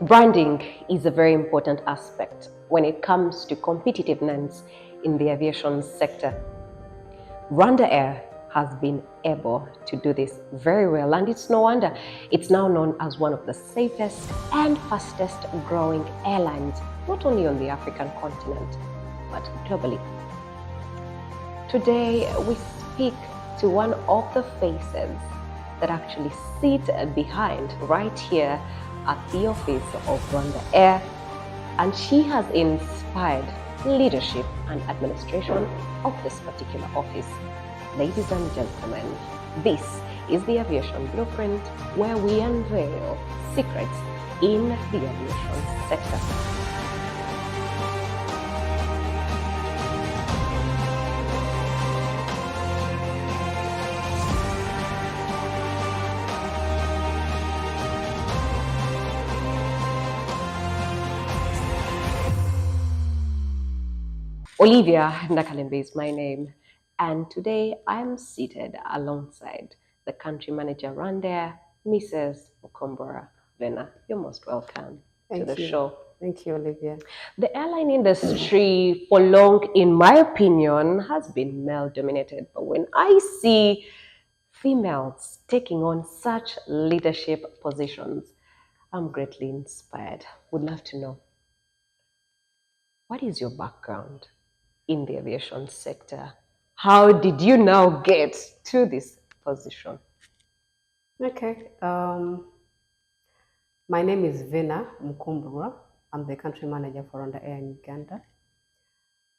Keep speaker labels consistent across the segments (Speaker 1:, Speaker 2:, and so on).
Speaker 1: Branding is a very important aspect when it comes to competitiveness in the aviation sector. RwandAir has been able to do this very well, and it's no wonder it's now known as one of the safest and fastest growing airlines, not only on the African continent, but globally. Today, we speak to one of the faces that actually sit behind right here at the office of RwandAir, and she has inspired leadership and administration of this particular office. Ladies and gentlemen, this is the Aviation Blueprint, where we unveil secrets in the aviation sector. Olivia Ndakalembe is my name, and today I'm seated alongside the country manager of RwandAir, Mrs. Mukumburwa. Vennah, you're most welcome to the show.
Speaker 2: Thank you, Olivia.
Speaker 1: The airline industry for long, in my opinion, has been male-dominated, but when I see females taking on such leadership positions, I'm greatly inspired. Would love to know, what is your background in the aviation sector? How did you now get to this position?
Speaker 2: Okay. My name is Vennah Mukumburwa. I'm the country manager for RwandAir in Uganda.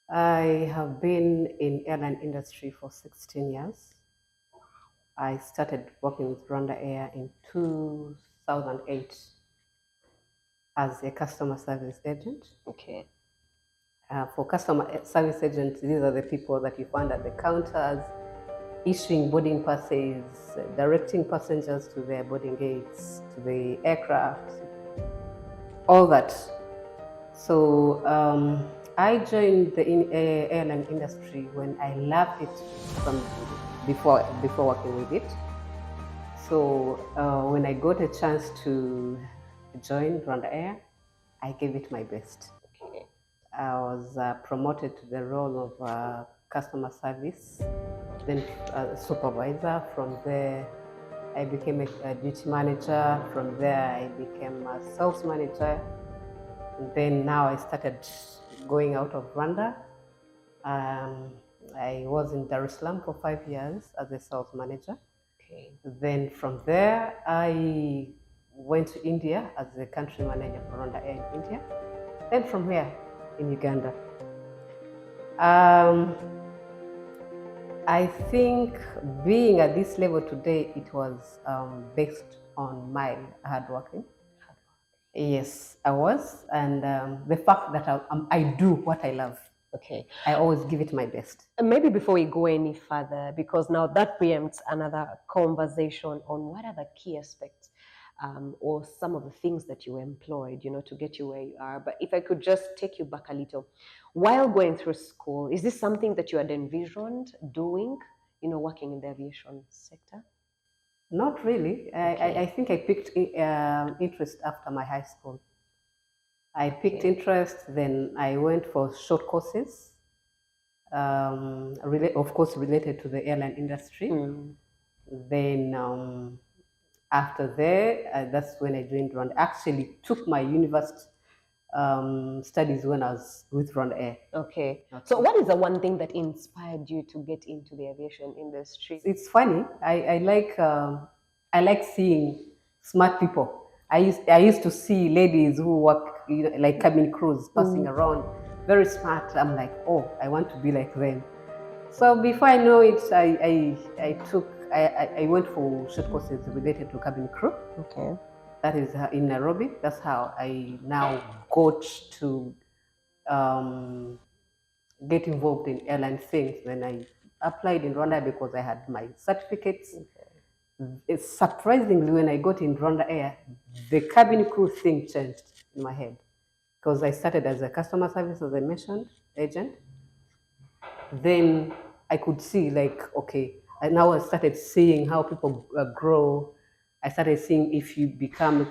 Speaker 2: I have been in airline industry for 16 years. I started working with RwandAir in 2008 as a customer service agent.
Speaker 1: Okay.
Speaker 2: For customer service agents, these are the people that you find at the counters, issuing boarding passes, directing passengers to their boarding gates, to the aircraft, all that. So I joined the airline industry when I loved it from before working with it. So when I got a chance to join RwandAir, I gave it my best.
Speaker 1: Okay.
Speaker 2: I was promoted to the role of customer service, then supervisor. From there, I became a duty manager. From there, I became a sales manager. And then now I started going out of Rwanda. I was in Dar es Salaam for 5 years as a sales manager.
Speaker 1: Okay.
Speaker 2: Then from there, I went to India as the country manager for RwandAir in India. Then from here, in Uganda. I think being at this level today, it was based on my hard working. Yes, I was, and the fact that I do what I love.
Speaker 1: Okay.
Speaker 2: I always give it my best.
Speaker 1: And maybe before we go any further, because now that preempts another conversation on what are the key aspects or some of the things that you employed, to get you where you are. But if I could just take you back a little, while going through school, is this something that you had envisioned doing, working in the aviation sector?
Speaker 2: Not really.
Speaker 1: Okay.
Speaker 2: I think I picked interest after my high school. I picked interest, then I went for short courses, of course related to the airline industry. Then after there, that's when I joined RwandAir. Actually took my university studies when I was with RwandAir.
Speaker 1: Okay. So what is the one thing that inspired you to get into the aviation industry?
Speaker 2: It's funny. I like seeing smart people. I used to see ladies who work like cabin crews passing around, very smart. I'm like, oh, I want to be like them. So before I know it, I went for short courses related to cabin crew.
Speaker 1: Okay.
Speaker 2: That is in Nairobi. That's how I now got to get involved in airline things. Then I applied in Rwanda because I had my certificates. It's surprisingly, when I got in RwandAir, the cabin crew thing changed in my head, because I started as a customer service, as I mentioned, agent. Then I could see, like, okay, and now I started seeing how people grow. I started seeing if you become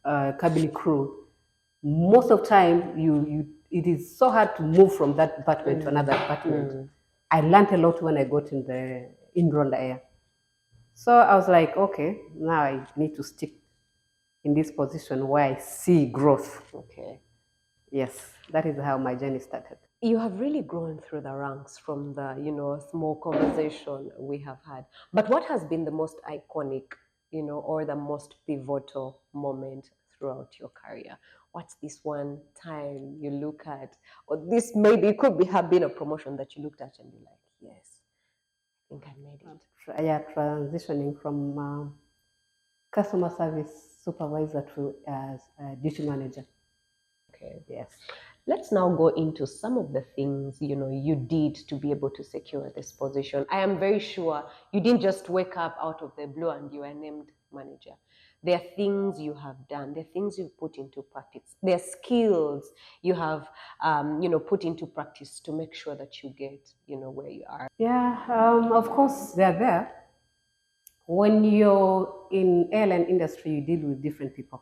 Speaker 2: cabin crew, most of time it is so hard to move from that department to another department. I learned a lot when I got in RwandAir. So I was like, okay, now I need to stick in this position where I see growth.
Speaker 1: Okay.
Speaker 2: Yes, that is how my journey started.
Speaker 1: You have really grown through the ranks from the, small conversation we have had. But what has been the most iconic, or the most pivotal moment throughout your career? What's this one time you look at, or this maybe it could have been a promotion that you looked at and you're like, yes, I think I made it.
Speaker 2: Yeah, transitioning from customer service supervisor to duty manager.
Speaker 1: Okay.
Speaker 2: Yes.
Speaker 1: Let's now go into some of the things you did to be able to secure this position. I am very sure you didn't just wake up out of the blue and you were named manager. There are things you have done. There are things you've put into practice. There are skills you have, put into practice to make sure that you get, where you are.
Speaker 2: Yeah, of course they're there. When you're in airline industry, you deal with different people,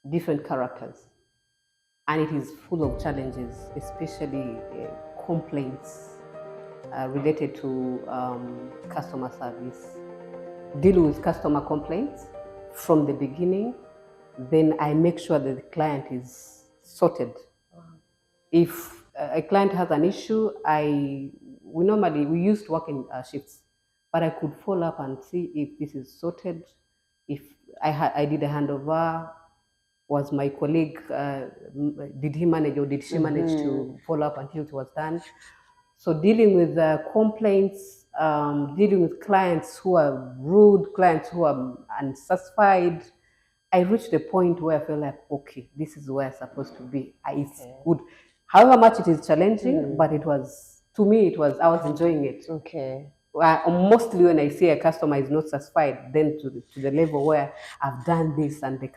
Speaker 2: different characters, and it is full of challenges, especially complaints related to customer service. Deal with customer complaints from the beginning, then I make sure that the client is sorted. If a client has an issue, we used to work in shifts, but I could follow up and see if this is sorted. If I did a handover, was my colleague, did he manage or did she manage to follow up until it was done? So dealing with complaints, dealing with clients who are rude, clients who are unsatisfied, I reached the point where I feel like, okay, this is where I'm supposed to be. It's good. However much it is challenging, but I was enjoying it.
Speaker 1: Okay.
Speaker 2: Mostly when I see a customer is not satisfied, then to the level where I've done this and a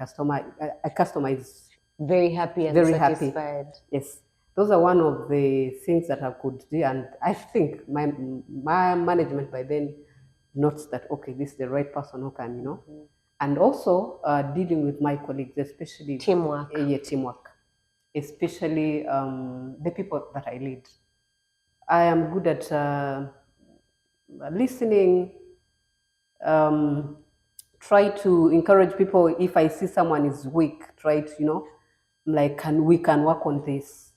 Speaker 2: customer is
Speaker 1: very happy and
Speaker 2: very
Speaker 1: satisfied.
Speaker 2: Happy. Yes. Those are one of the things that I could do. And I think my management by then notes that, okay, this is the right person who can, And also dealing with my colleagues, especially
Speaker 1: teamwork.
Speaker 2: Teamwork. Especially the people that I lead. I am good at listening, try to encourage people. If I see someone is weak, try to, we can work on this,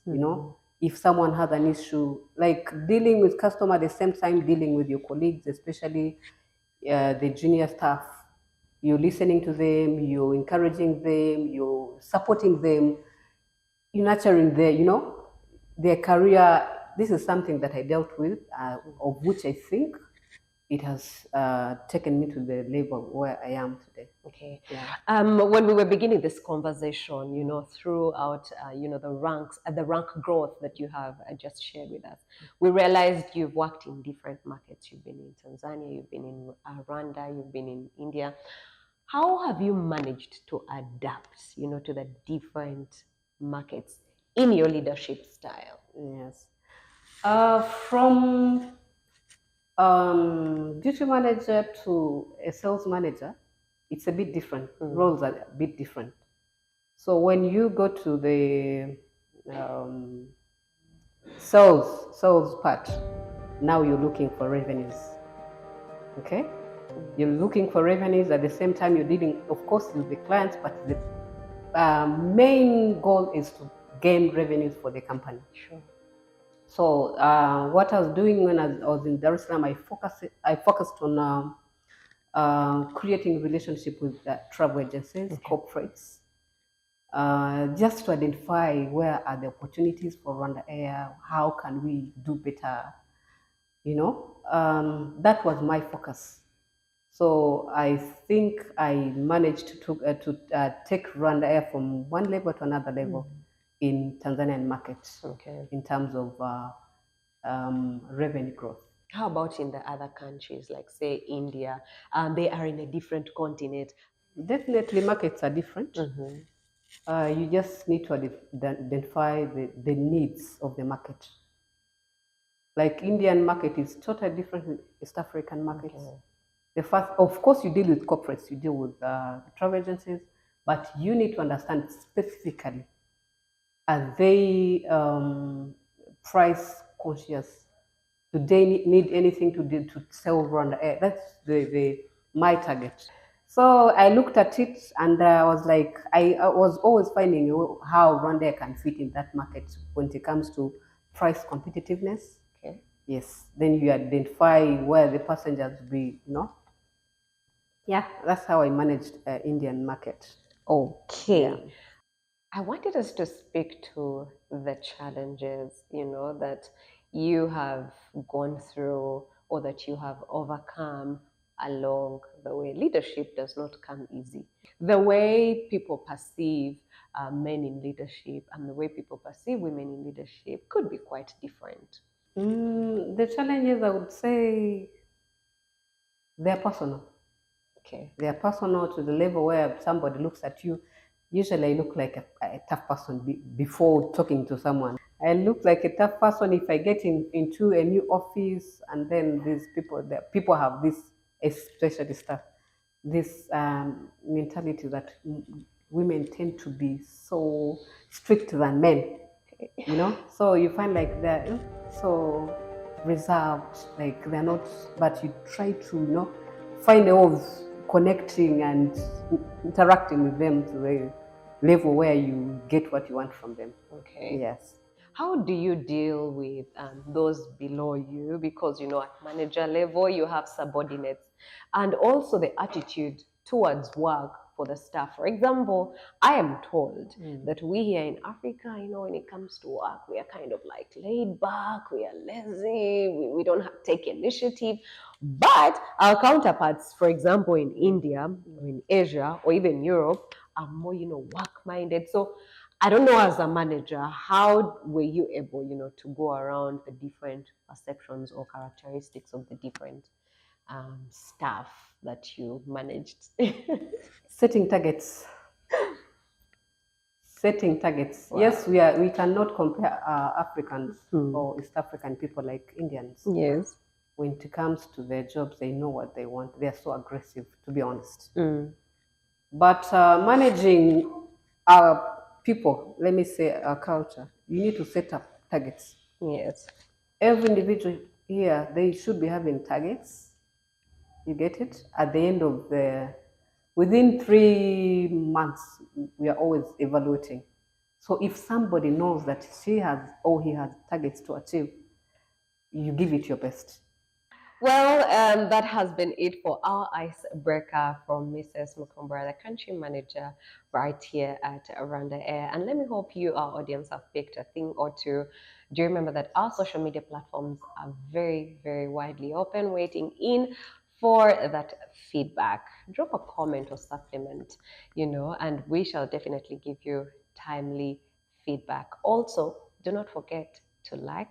Speaker 2: if someone has an issue, like dealing with customer at the same time, dealing with your colleagues, especially the junior staff, you're listening to them, you're encouraging them, you're supporting them, you're nurturing their career. This is something that I dealt with, of which I think it has taken me to the level where I am today.
Speaker 1: Okay. Yeah. When we were beginning this conversation, throughout, the rank growth that you have just shared with us, we realized you've worked in different markets. You've been in Tanzania, you've been in Rwanda, you've been in India. How have you managed to adapt, to the different markets in your leadership style?
Speaker 2: Yes. From duty manager to a sales manager, it's a bit different. Roles are a bit different. So when you go to the sales part, now you're looking for revenues. Okay? You're looking for revenues at the same time you're dealing, of course, with the clients, but the main goal is to gain revenues for the company.
Speaker 1: Sure.
Speaker 2: So what I was doing when I was in Dar es Salaam, I focused on creating relationship with travel agencies, corporates, just to identify where are the opportunities for RwandAir, how can we do better, that was my focus. So I think I managed to take RwandAir from one level to another level in Tanzanian markets, in terms of revenue growth.
Speaker 1: How about in the other countries, like say India? They are in a different continent.
Speaker 2: Definitely markets are different. You just need to identify the needs of the market. Like Indian market is totally different with East African markets. The first, of course, you deal with corporates, you deal with travel agencies, But you need to understand specifically, are they price conscious? Do they need anything to do to sell RwandAir? That's my target. So I looked at it and I was like, I was always finding how RwandAir can fit in that market when it comes to price competitiveness.
Speaker 1: Okay.
Speaker 2: Yes. Then you identify where the passengers will be, Yeah, that's how I managed Indian market.
Speaker 1: Okay.
Speaker 2: Yeah.
Speaker 1: I wanted us to speak to the challenges, that you have gone through or that you have overcome along the way. Leadership does not come easy. The way people perceive men in leadership and the way people perceive women in leadership could be quite different.
Speaker 2: The challenges, I would say, they're personal.
Speaker 1: Okay.
Speaker 2: They are personal to the level where somebody looks at you. Usually, I look like a tough person before talking to someone. I look like a tough person if I get into a new office, and then these people have this, especially staff, this mentality that women tend to be so strict than men. So you find like they're so reserved, like they're not, but you try to find a way of connecting and interacting with them to the level where you get what you want from them.
Speaker 1: Okay.
Speaker 2: Yes.
Speaker 1: How do you deal with those below you? Because, at manager level, you have subordinates, and also the attitude towards work for the staff. For example, I am told that we here in Africa, when it comes to work, we are kind of like laid back, we are lazy, we don't take initiative. But our counterparts, for example, in India or in Asia or even Europe, are more, work-minded. So I don't know, as a manager, how were you able, to go around the different perceptions or characteristics of the different staff that you managed?
Speaker 2: Setting targets. Setting targets.
Speaker 1: Wow.
Speaker 2: Yes, we cannot compare Africans or East African people like Indians.
Speaker 1: Yes.
Speaker 2: When it comes to their jobs, they know what they want. They are so aggressive, to be honest. But managing our people, let me say our culture, you need to set up targets.
Speaker 1: Yes.
Speaker 2: Every individual here, they should be having targets. You get it? At the end of within 3 months, we are always evaluating. So if somebody knows that she has or he has targets to achieve, you give it your best.
Speaker 1: Well, that has been it for our icebreaker from Mrs. Mukumburwa, the country manager right here at RwandAir. And let me hope you, our audience, have picked a thing or two. Do you remember that our social media platforms are very, very widely open, waiting in for that feedback? Drop a comment or supplement, and we shall definitely give you timely feedback. Also, do not forget to like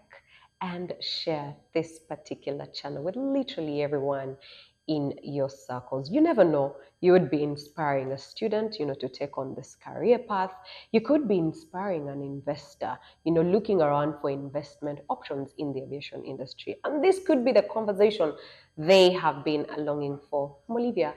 Speaker 1: and share this particular channel with literally everyone in your circles. You never know, you would be inspiring a student, to take on this career path. You could be inspiring an investor, looking around for investment options in the aviation industry. And this could be the conversation they have been longing for. Olivia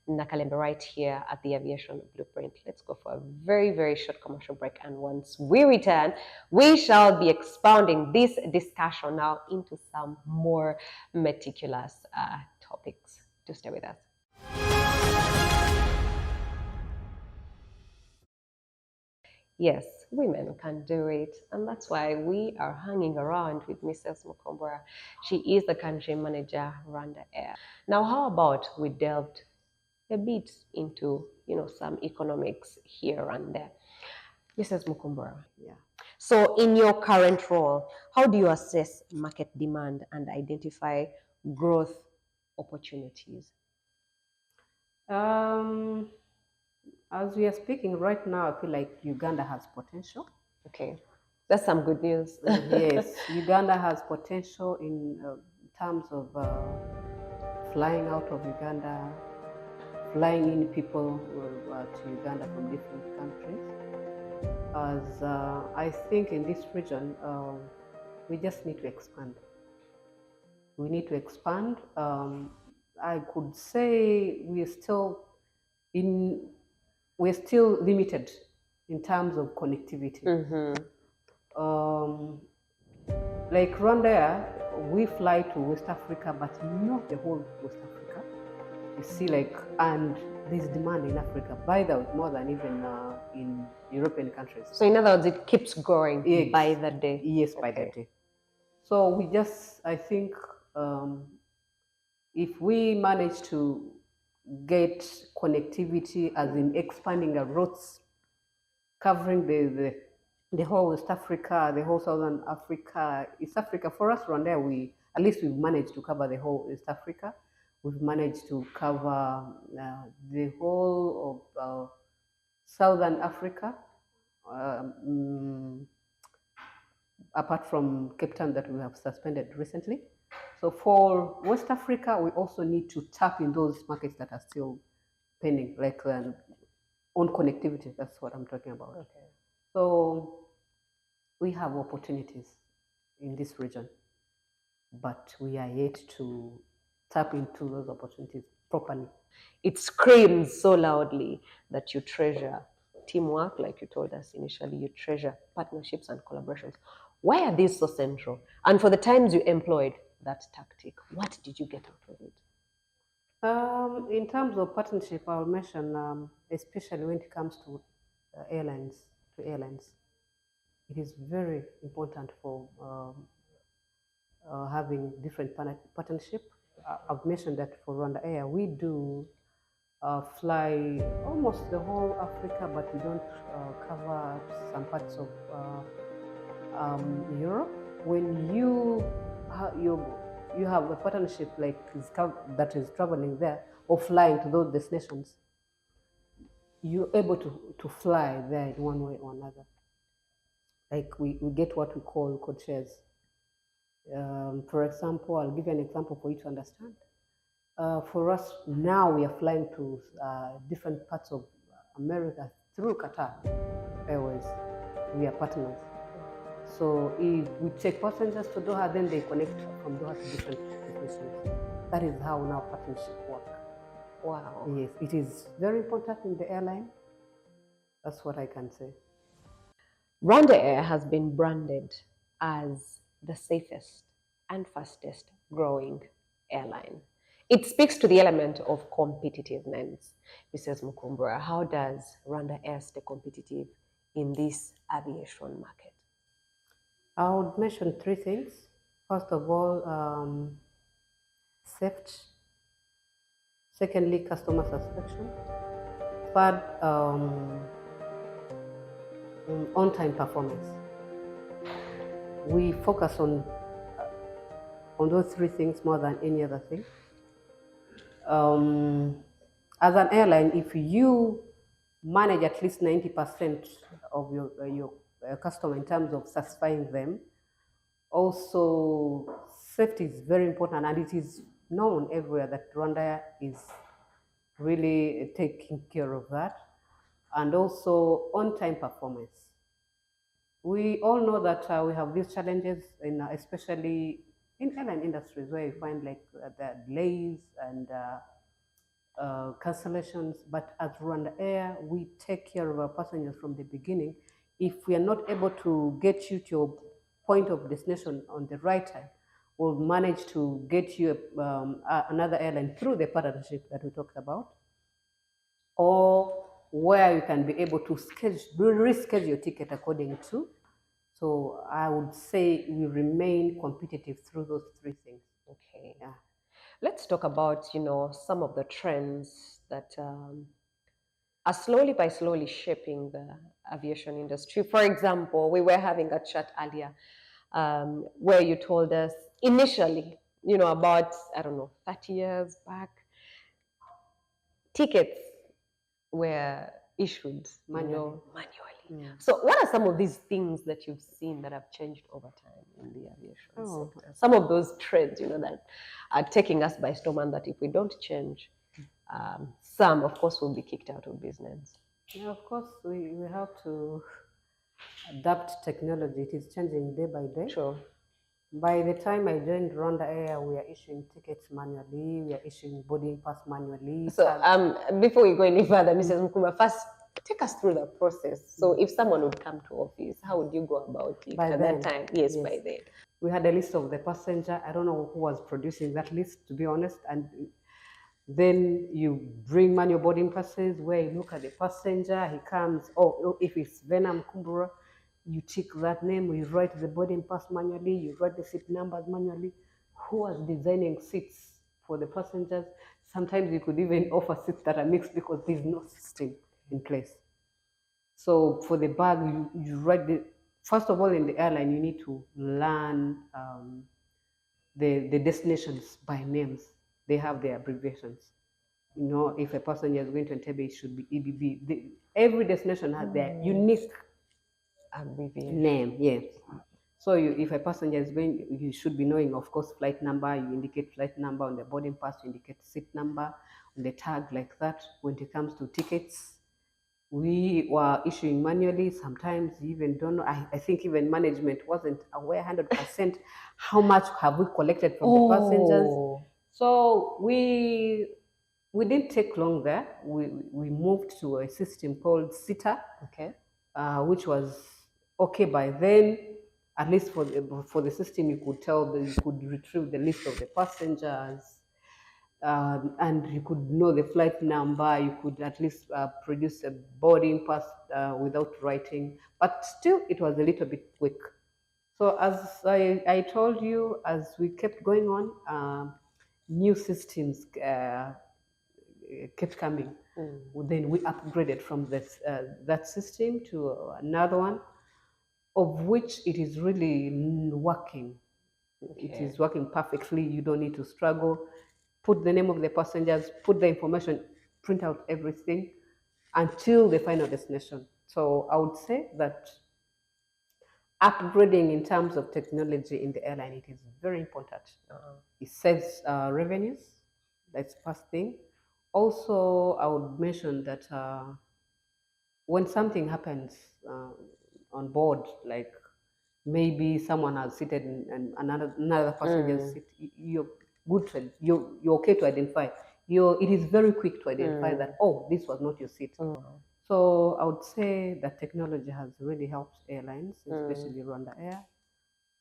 Speaker 1: Nakalembe right here at the Aviation Blueprint. Let's go for a very, very short commercial break. And once we return, we shall be expounding this discussion now into some more meticulous topics. Do stay with us. Yes, women can do it. And that's why we are hanging around with Mrs. Mukumburwa. She is the country manager, RwandAir. Now, how about we delved a bit into, some economics here and there. Mrs. Mukumburwa.
Speaker 2: Yeah.
Speaker 1: So in your current role, how do you assess market demand and identify growth opportunities?
Speaker 2: As we are speaking right now, I feel like Uganda has potential.
Speaker 1: Okay, that's some good news.
Speaker 2: Yes, Uganda has potential in terms of flying out of Uganda, flying in people to Uganda from different countries. As I think in this region, we just need to expand. We need to expand. I could say we are still in we're still limited in terms of connectivity. Like RwandAir, we fly to West Africa, but not the whole West Africa. You see, like, and there's demand in Africa, by the way, more than even in European countries.
Speaker 1: So in other words, it keeps growing by the day.
Speaker 2: Yes, by the day. So we just, I think, if we manage to get connectivity, as in expanding our routes, covering the whole West Africa, the whole Southern Africa, East Africa. For us, RwandAir, at least we've managed to cover the whole East Africa. We've managed to cover the whole of Southern Africa, apart from Cape Town that we have suspended recently. So for West Africa, we also need to tap in those markets that are still pending, like on connectivity. That's what I'm talking about. Okay. So we have opportunities in this region, but we are yet to tap into those opportunities properly.
Speaker 1: It screams so loudly that you treasure teamwork, like you told us initially, you treasure partnerships and collaborations. Why are these so central? And for the times you employed that tactic, what did you get out of it?
Speaker 2: In terms of partnership, I'll mention, especially when it comes to airlines, it is very important for having different partnership. I've mentioned that for RwandAir, we do fly almost the whole Africa, but we don't cover some parts of Europe. When you have a partnership like that is traveling there or flying to those destinations, you're able to fly there in one way or another. Like we get what we call code shares. For example, I'll give you an example for you to understand. For us now, we are flying to different parts of America through Qatar Airways. We are partners. So if we take passengers to Doha, then they connect from Doha to different destinations. That is how now partnership works.
Speaker 1: Wow.
Speaker 2: Yes, it is very important in the airline. That's what I can say.
Speaker 1: RwandAir has been branded as the safest and fastest growing airline. It speaks to the element of competitiveness. Mrs. Mukumburwa, how does RwandAir stay competitive in this aviation market?
Speaker 2: I would mention three things. First of all, safety. Secondly, customer satisfaction. Third, on-time performance. We focus on those three things more than any other thing. As an airline, if you manage at least 90% of your customer in terms of satisfying them, also safety is very important, and it is known everywhere that RwandAir is really taking care of that. And also on-time performance. We all know that we have these challenges, especially in airline industries, where you find like the delays and cancellations. But at RwandAir, we take care of our passengers from the beginning. If we are not able to get you to your point of destination on the right time, we'll manage to get you another airline through the partnership that we talked about, or where you can be able to reschedule your ticket according to. So I would say we remain competitive through those three things.
Speaker 1: Okay. Yeah. Let's talk about, some of the trends that are slowly shaping the aviation industry. For example, we were having a chat earlier where you told us initially, about, 30 years back, tickets were issued manually. So what are some of these things that you've seen that have changed over time in the aviation sector? Some of those trends, that are taking us by storm, and that if we don't change, some, of course, will be kicked out of business.
Speaker 2: Yeah, of course, we have to adapt technology. It is changing day by day.
Speaker 1: Sure.
Speaker 2: By the time I joined RwandAir, we are issuing tickets manually. We are issuing boarding pass manually.
Speaker 1: So before we go any further, Mrs. Mukumburwa, first take us through the process. So if someone would come to office, how would you go about it
Speaker 2: By
Speaker 1: at
Speaker 2: then,
Speaker 1: that time? Yes,
Speaker 2: yes.
Speaker 1: by then.
Speaker 2: We had a list of the passenger. I don't know who was producing that list, to be honest. And then you bring manual boarding passes where you look at the passenger. He comes. Oh, if it's Vennah Mukumburwa, you tick that name. You write the boarding pass manually. You write the seat numbers manually. Who was designing seats for the passengers? Sometimes you could even offer seats that are mixed because there's no system in place. So for the bag, you write the, first of all, in the airline, you need to learn the destinations by names. They have their abbreviations. You know, if a passenger is going to Entebbe, it should be EBB. Every destination has their unique
Speaker 1: Abbreviation.
Speaker 2: name, yes. So if a passenger is going, you should be knowing, of course, flight number. You indicate flight number on the boarding pass. You indicate seat number on the tag, like that. When it comes to tickets, we were issuing manually. Sometimes you even don't know. I think even management wasn't aware 100% how much have we collected from the passengers. So we didn't take long there. We moved to a system called SITA,
Speaker 1: Okay.
Speaker 2: Which was okay by then. At least for the system, you could tell that you could retrieve the list of the passengers. And you could know the flight number. You could at least produce a boarding pass without writing, but still it was a little bit quick. So as I told you, as we kept going on, new systems kept coming. Then we upgraded from that system to another one, of which it is really working. Okay. It is working perfectly. You don't need to struggle. Put the name of the passengers, put the information, print out everything until the final destination. So I would say that upgrading in terms of technology in the airline, it is very important. It saves revenues. That's the first thing. Also, I would mention that when something happens on board, like maybe someone has seated in another passenger's seat, you're good to, you're okay to identify. It is very quick to identify that, oh, this was not your seat. So I would say that technology has really helped airlines, especially RwandAir.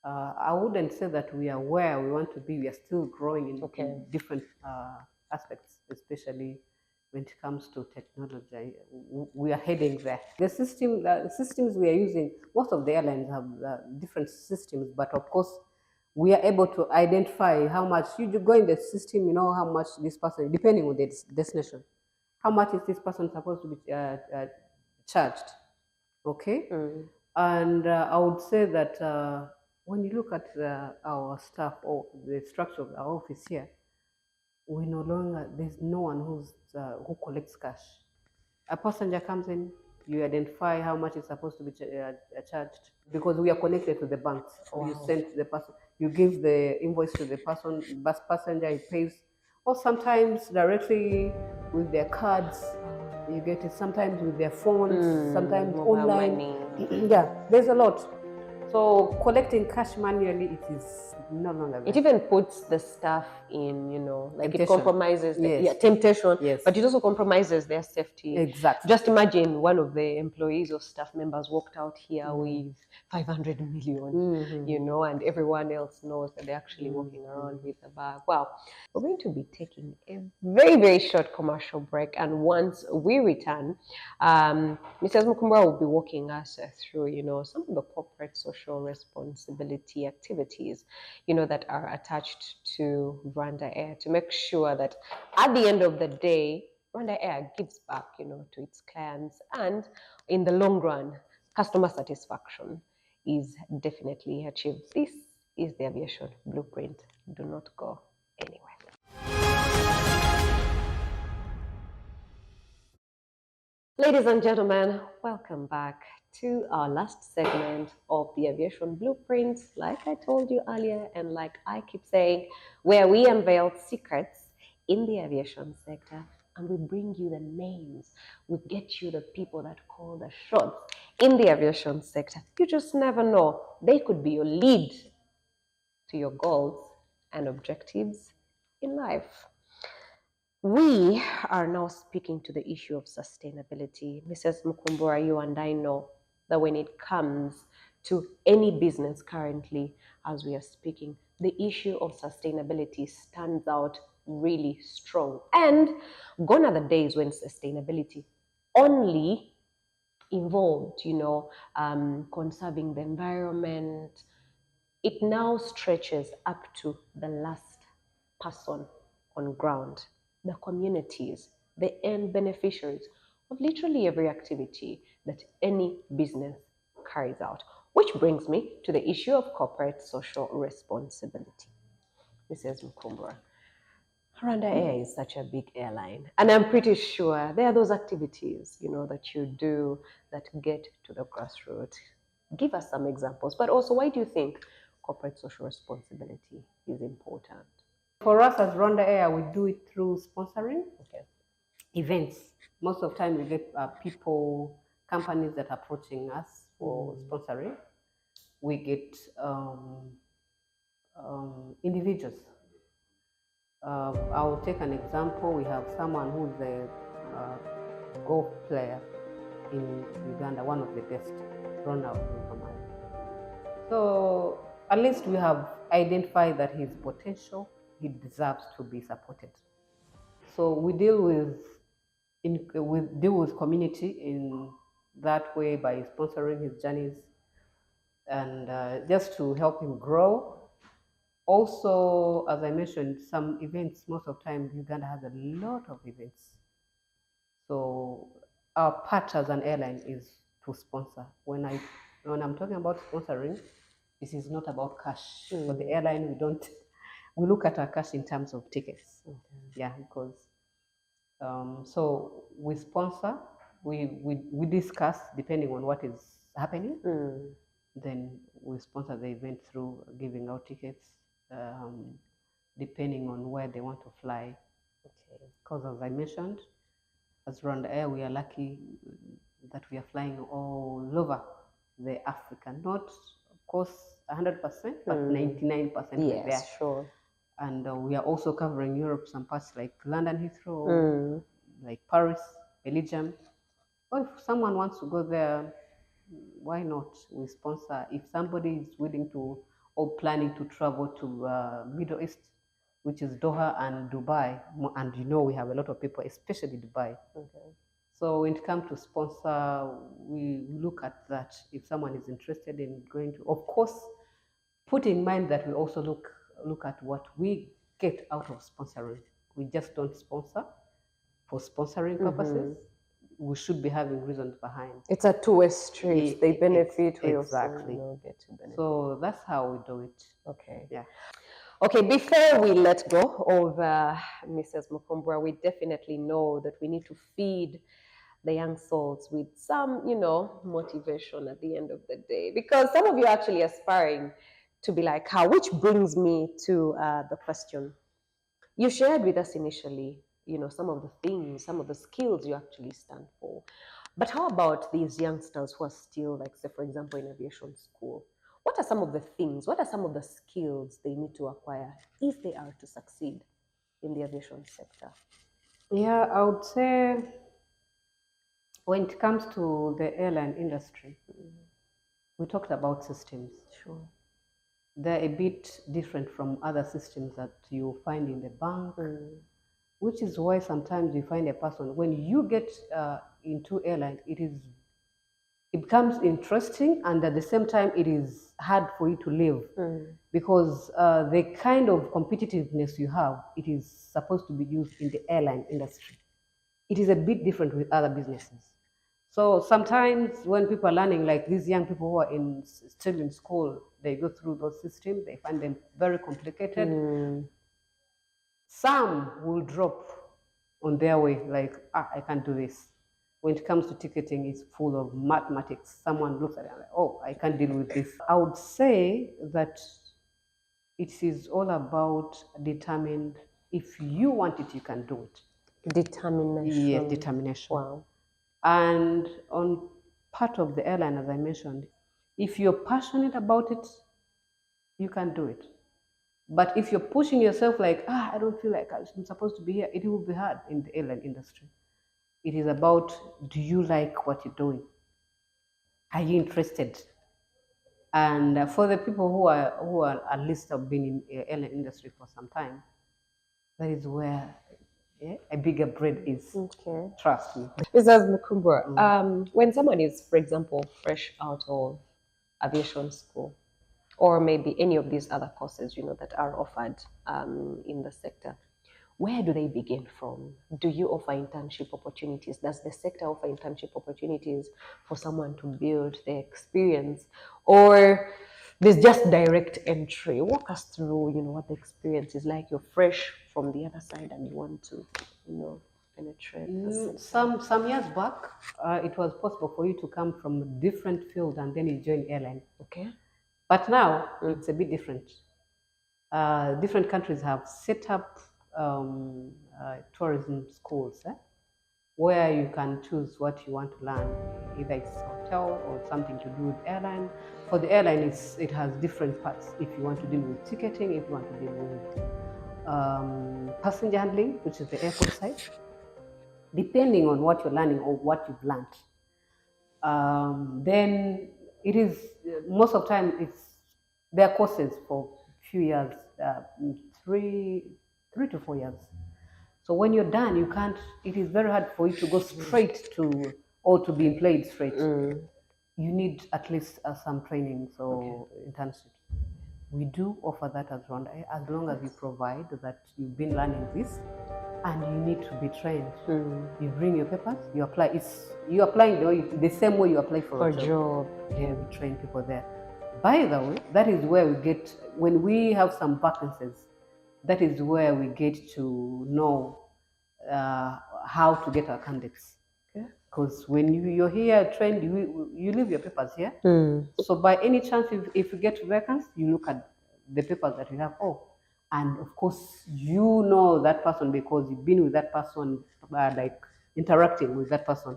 Speaker 2: I wouldn't say that we are where we want to be. We are still growing in different aspects, especially when it comes to technology. We are heading there. The systems we are using, most of the airlines have different systems, but of course, we are able to identify how much you go in the system. You know how much this person, depending on the destination, how much is this person supposed to be charged. Okay. And I would say that when you look at our staff or the structure of our office here, we no longer, there's no one who collects cash. A passenger comes in, you identify how much is supposed to be charged, because we are connected to the banks. You send the person, you give the invoice to the passenger, he pays, or sometimes directly with their cards. You get it sometimes with their phones, sometimes online. Yeah, there's a lot. So collecting cash manually, it is no longer there.
Speaker 1: It even puts the staff in, like
Speaker 2: temptation.
Speaker 1: It compromises temptation, but it also compromises their safety.
Speaker 2: Exactly.
Speaker 1: Just imagine one of the employees or staff members walked out here with 500 million, and everyone else knows that they're actually walking around with a bag. Wow. We're going to be taking a very, very short commercial break. And once we return, Mrs. Mukumburwa will be walking us through, some of the corporate social responsibility activities, that are attached to RwandAir, to make sure that at the end of the day, RwandAir gives back, to its clients. And in the long run, customer satisfaction is definitely achieved. This is the Aviation Blueprint. Do not go anywhere. Ladies and gentlemen, welcome back to our last segment of the Aviation Blueprint. Like I told you earlier, and like I keep saying, where we unveil secrets in the aviation sector and we bring you the names. We get you the people that call the shots in the aviation sector. You just never know. They could be your lead to your goals and objectives in life. We are now speaking to the issue of sustainability. Mrs. Mukumburwa, you and I know that when it comes to any business currently, as we are speaking, the issue of sustainability stands out really strong. And gone are the days when sustainability only involved, conserving the environment. It now stretches up to the last person on ground, the communities, the end beneficiaries of literally every activity that any business carries out. Which brings me to the issue of corporate social responsibility. Mrs. Mukumburwa, RwandAir is such a big airline, and I'm pretty sure there are those activities, that you do that get to the grassroots. Give us some examples, but also why do you think corporate social responsibility is important?
Speaker 2: For us as RwandAir, we do it through sponsoring events. Most of the time, we get companies that are approaching us for sponsoring. We get individuals. I'll take an example. We have someone who's a golf player in Uganda, one of the best, Ronald. So at least we have identified that his potential, he deserves to be supported. So we deal with community in that way by sponsoring his journeys and just to help him grow. Also, as I mentioned, some events, most of the time, Uganda has a lot of events. So our part as an airline is to sponsor. When I'm talking about sponsoring, this is not about cash. For the airline, we look at our cash in terms of tickets. Okay. Yeah, because so we sponsor, we discuss depending on what is happening. Then we sponsor the event through giving out tickets, depending on where they want to fly. Okay. Because as I mentioned, as RwandAir, we are lucky that we are flying all over the Africa. Not, of course, 100%, but 99%
Speaker 1: yes,
Speaker 2: there.
Speaker 1: Sure.
Speaker 2: And we are also covering Europe, some parts like London Heathrow, like Paris, Belgium. Or if someone wants to go there, why not? We sponsor. If somebody is willing to or planning to travel to Middle East, which is Doha and Dubai, and we have a lot of people, especially Dubai. Okay. So when it comes to sponsor, we look at that. If someone is interested in going to, of course, put in mind that we also look at what we get out of sponsoring. We just don't sponsor for sponsoring purposes. We should be having reasons behind.
Speaker 1: It's a two-way street. They benefit. We
Speaker 2: exactly.
Speaker 1: also get to benefit.
Speaker 2: So that's how we do it.
Speaker 1: Okay.
Speaker 2: Yeah.
Speaker 1: Okay, before we let go of Mrs. Mukumburwa, we definitely know that we need to feed the young souls with some, motivation at the end of the day. Because some of you are actually aspiring to be like her, which brings me to the question. You shared with us initially, some of the things, some of the skills you actually stand for. But how about these youngsters who are still, like, say, for example, in aviation school? What are some of the things, what are some of the skills they need to acquire if they are to succeed in the aviation sector?
Speaker 2: Yeah, I would say when it comes to the airline industry, we talked about systems.
Speaker 1: Sure.
Speaker 2: They're a bit different from other systems that you find in the bank, which is why sometimes you find a person, when you get into airline, it becomes interesting, and at the same time, it is hard for you to live because the kind of competitiveness you have, it is supposed to be used in the airline industry. It is a bit different with other businesses. So sometimes when people are learning, like these young people who are still in school, they go through those systems, they find them very complicated. Some will drop on their way, like, I can't do this. When it comes to ticketing, it's full of mathematics. Someone looks at it and like, oh, I can't deal with this. I would say that it is all about determined. If you want it, you can do it.
Speaker 1: Determination.
Speaker 2: Yes, determination.
Speaker 1: Wow.
Speaker 2: And on part of the airline, as I mentioned, if you're passionate about it, you can do it. But if you're pushing yourself like, I don't feel like I'm supposed to be here, it will be hard in the airline industry. It is about, do you like what you're doing? Are you interested? And for the people who are at least have been in the airline industry for some time, that is where a bigger bread is.
Speaker 1: Okay.
Speaker 2: Trust me.
Speaker 1: Mrs. Mukumburwa, when someone is, for example, fresh out of aviation school, or maybe any of these other courses, that are offered in the sector, where do they begin from? Do you offer internship opportunities? Does the sector offer internship opportunities for someone to build their experience? Or there's just direct entry? Walk us through, what the experience is like. You're fresh from the other side and you want to, penetrate the sector.
Speaker 2: Some years back, it was possible for you to come from a different field and then you join airline.
Speaker 1: Okay.
Speaker 2: But now it's a bit different. Different countries have set up tourism schools where you can choose what you want to learn. Either it's hotel or something to do with airline. For the airline, it has different parts. If you want to deal with ticketing, if you want to deal with passenger handling, which is the airport side, depending on what you're learning or what you've learned. Then it is most of the time there are courses for a few years, 3 to 4 years. So when you're done, you can't. It is very hard for you to go straight to or to be employed straight. You need at least some training, so internship. We do offer that as RwandAir, as long as you provide that you've been learning this, and you need to be trained. You bring your papers, you apply. You're applying the same way you apply for a job. Yeah, we train people there. By the way, that is where we get, when we have some vacancies, that is where we get to know how to get our candidates. Because when you're here trained, you leave your papers here. So by any chance, if you get vacancy, you look at the papers that you have. And of course, you know that person because you've been with that person, like interacting with that person.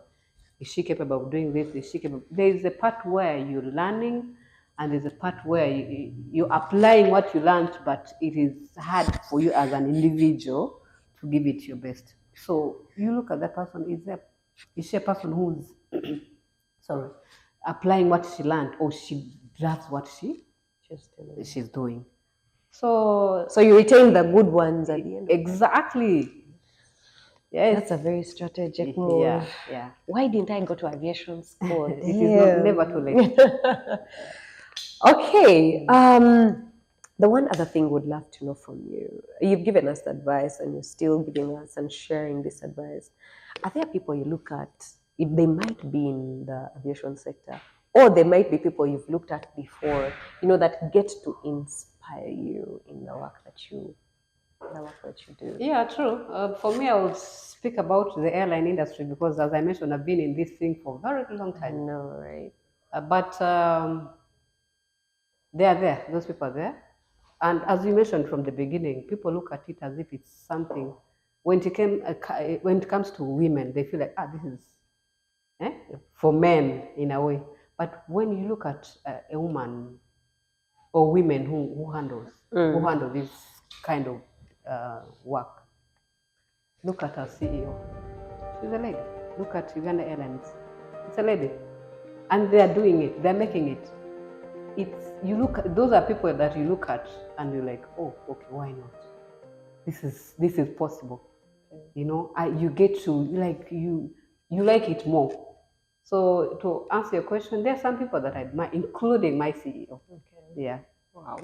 Speaker 2: Is she capable of doing this? Is she capable? There is a part where you're learning, and there's a part where you're applying what you learned, but it is hard for you as an individual to give it your best. So you look at that person. Is she a person who's applying what she learned, or she does what she's doing? So
Speaker 1: you retain the good ones at the end.
Speaker 2: Exactly. Yes.
Speaker 1: That's a very strategic move.
Speaker 2: Yeah.
Speaker 1: Why didn't I go to aviation school?
Speaker 2: It is never too late.
Speaker 1: Okay. The one other thing we'd love to know from you, you've given us the advice and you're still giving us and sharing this advice. Are there people you look at, if they might be in the aviation sector, or they might be people you've looked at before, that get to inspire you in the work that you do?
Speaker 2: Yeah, true. For me, I would speak about the airline industry because, as I mentioned, I've been in this thing for a very long time.
Speaker 1: I know, right?
Speaker 2: But they are there. Those people are there. And as you mentioned from the beginning, people look at it as if it's something. When it comes to women, they feel like, this is for men in a way. But when you look at a woman or women who handle this kind of work, look at our CEO. She's a lady. Look at Uganda Airlines. It's a lady, and they are doing it. They're making it. Those are people that you look at and you're like, okay, why not? This is possible. You get to you like it more. So to answer your question, there are some people that I admire, including my CEO.
Speaker 1: Okay.
Speaker 2: Yeah.
Speaker 1: Wow.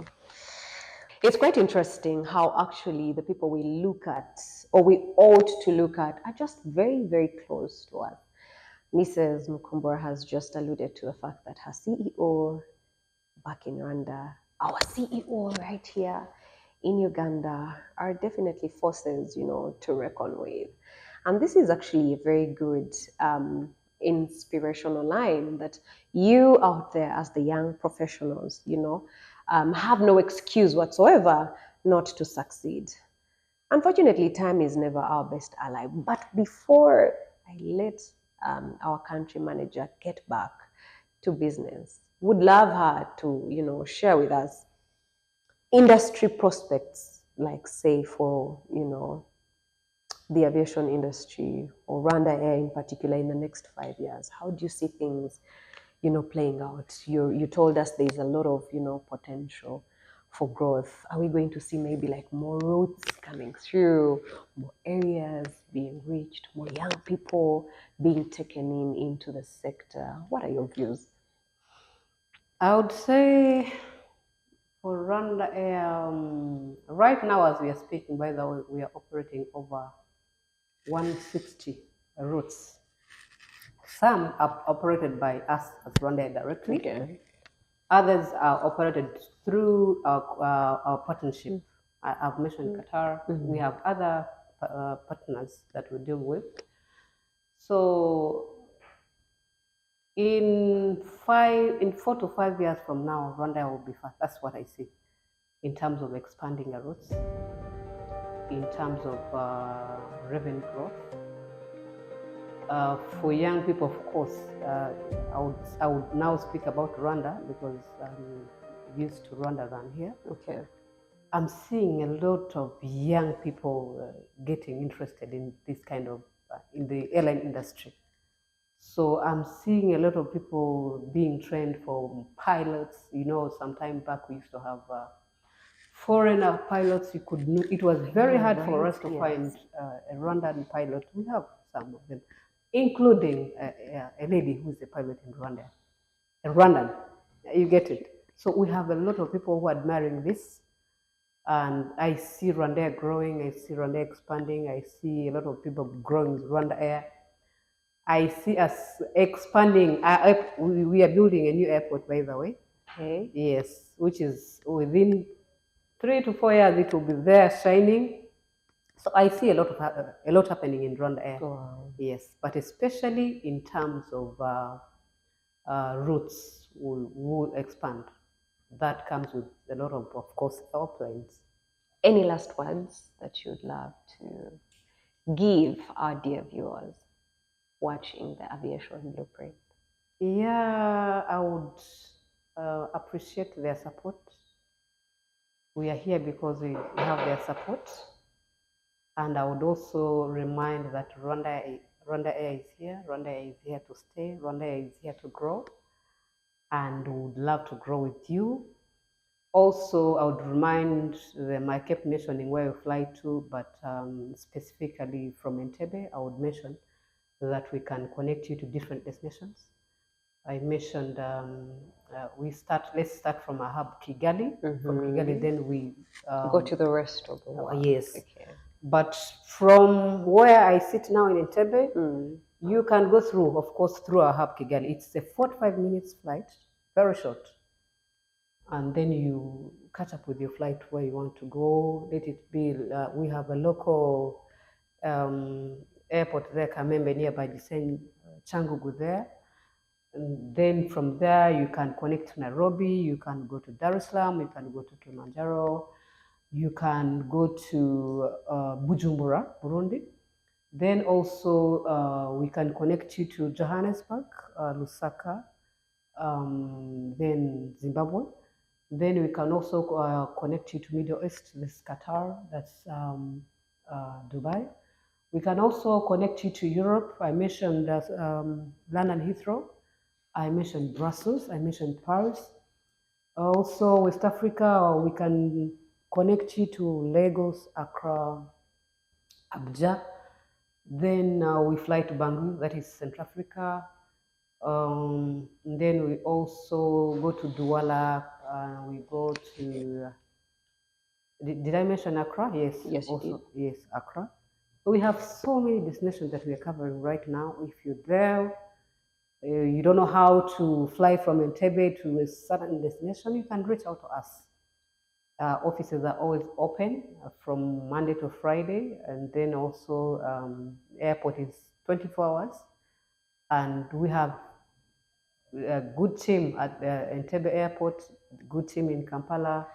Speaker 1: It's quite interesting how actually the people we look at, or we ought to look at, are just very, very close to us. Mrs. Mukumburwa has just alluded to the fact that her CEO back in Rwanda, our CEO right here in Uganda, are definitely forces, to reckon with. And this is actually a very good inspirational line that you out there as the young professionals, have no excuse whatsoever not to succeed. Unfortunately, time is never our best ally. But before I let our country manager get back to business, would love her to, share with us industry prospects, like say for, you know, the aviation industry or RwandAir in particular in the next 5 years? How do you see things, you know, playing out? You told us there's a lot of, you know, potential for growth. Are we going to see maybe like more routes coming through, more areas being reached, more young people being taken into the sector? What are your views?
Speaker 2: I would say for RwandAir, right now as we are speaking, by the way, we are operating over 160 routes. Some are operated by us as RwandAir directly.
Speaker 1: Okay.
Speaker 2: Others are operated through our partnership. I've mentioned Qatar. We have other partners that we deal with. So in 4 to 5 years from now, RwandAir will be fast. That's what I see in terms of expanding our routes, in terms of revenue growth. For young people, of course, I would now speak about Rwanda because I'm used to Rwanda than here.
Speaker 1: Okay.
Speaker 2: I'm seeing a lot of young people getting interested in this kind of, in the airline industry. So I'm seeing a lot of people being trained for pilots. You know, some time back we used to have foreigner pilots. You could know, it was very hard for us to find a Rwandan pilot. We have some of them, including a lady who is a pilot in Rwanda, a Rwandan. You get it. So we have a lot of people who are admiring this. And I see RwandAir growing, I see RwandAir expanding, I see a lot of people growing RwandAir. I see us expanding. We are building a new airport, by the way.
Speaker 1: Okay.
Speaker 2: Yes, which is within 3 to 4 years, it will be there shining. So I see a lot happening in RwandAir.
Speaker 1: Wow.
Speaker 2: Yes, but especially in terms of routes, will expand. That comes with a lot of course, airplanes.
Speaker 1: Any last words that you'd love to give our dear viewers watching the Aviation Blueprint?
Speaker 2: Yeah, I would appreciate their support. We are here because we have their support. And I would also remind that RwandAir is here. RwandAir is here to stay. RwandAir is here to grow. And would love to grow with you. Also, I would remind them, I kept mentioning where we fly to, but specifically from Entebbe, I would mention that we can connect you to different destinations. I mentioned let's start from a hub, Kigali. From Kigali, then we
Speaker 1: go to the rest of the world.
Speaker 2: Yes.
Speaker 1: Okay.
Speaker 2: But from where I sit now in Entebbe, you can go through, of course, through our hub, Kigali. It's a 45 minutes flight, very short. And then you catch up with your flight where you want to go. Let it be, we have a local airport there, Kamembe, nearby Gisenyi, Changugu there. And then from there, you can connect to Nairobi, you can go to Dar es Salaam, you can go to Kilimanjaro, you can go to Bujumbura, Burundi. Then also we can connect you to Johannesburg, Lusaka, then Zimbabwe. Then we can also connect you to Middle East, this Qatar, that's Dubai. We can also connect you to Europe. I mentioned London Heathrow. I mentioned Brussels. I mentioned Paris. Also West Africa, we can connect you to Lagos, Accra, Abuja. Then we fly to Bangu, that is Central Africa. Then we also go to Douala. We go to. Did I mention Accra? Yes.
Speaker 1: Yes,
Speaker 2: also, yes, Accra. So we have so many destinations that we are covering right now. If you're there, you don't know how to fly from Entebbe to a certain destination, you can reach out to us. Offices are always open from Monday to Friday, and then also airport is 24 hours. And we have a good team at the Entebbe airport, good team in Kampala.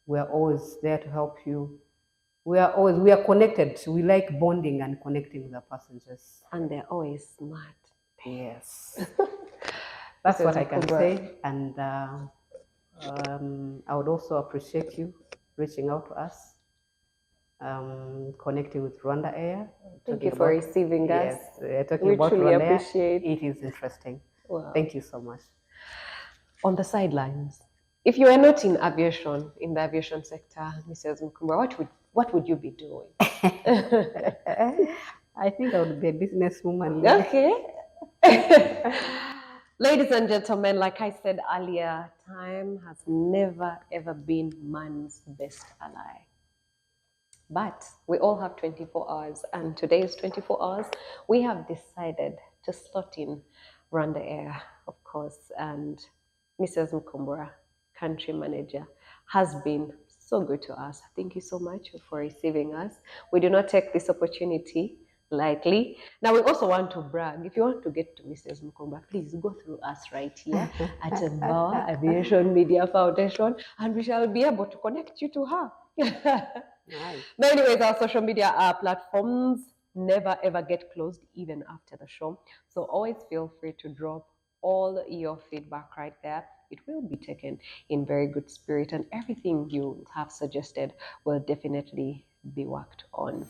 Speaker 2: We are always there to help you. We are connected. We like bonding and connecting with the passengers.
Speaker 1: And they're always smart.
Speaker 2: Yes. That's what I can say. And I would also appreciate you reaching out to us, connecting with RwandAir.
Speaker 1: Thank you for receiving us.
Speaker 2: Yes, talking
Speaker 1: We
Speaker 2: about
Speaker 1: truly
Speaker 2: RwandAir.
Speaker 1: appreciate.
Speaker 2: It is interesting.
Speaker 1: Wow.
Speaker 2: Thank you so much.
Speaker 1: On the sidelines, if you are not in aviation, in the aviation sector, Mrs. Mukumburwa, what would you be doing?
Speaker 2: I think I would be a businesswoman.
Speaker 1: Okay. Ladies and gentlemen, like I said earlier, time has never ever been man's best ally. But we all have 24 hours, and today is 24 hours. We have decided to slot in RwandAir, of course, and Mrs. Mukumburwa, country manager, has been so good to us. Thank you so much for receiving us. We do not take this opportunity lightly. Now, we also want to brag. If you want to get to Mrs. Mukumburwa, please go through us right here at Mbawa Aviation Media Foundation, and we shall be able to connect you to her.
Speaker 2: Nice.
Speaker 1: But anyways, our social media platforms never ever get closed even after the show. So always feel free to drop all your feedback right there. It will be taken in very good spirit, and everything you have suggested will definitely be worked on.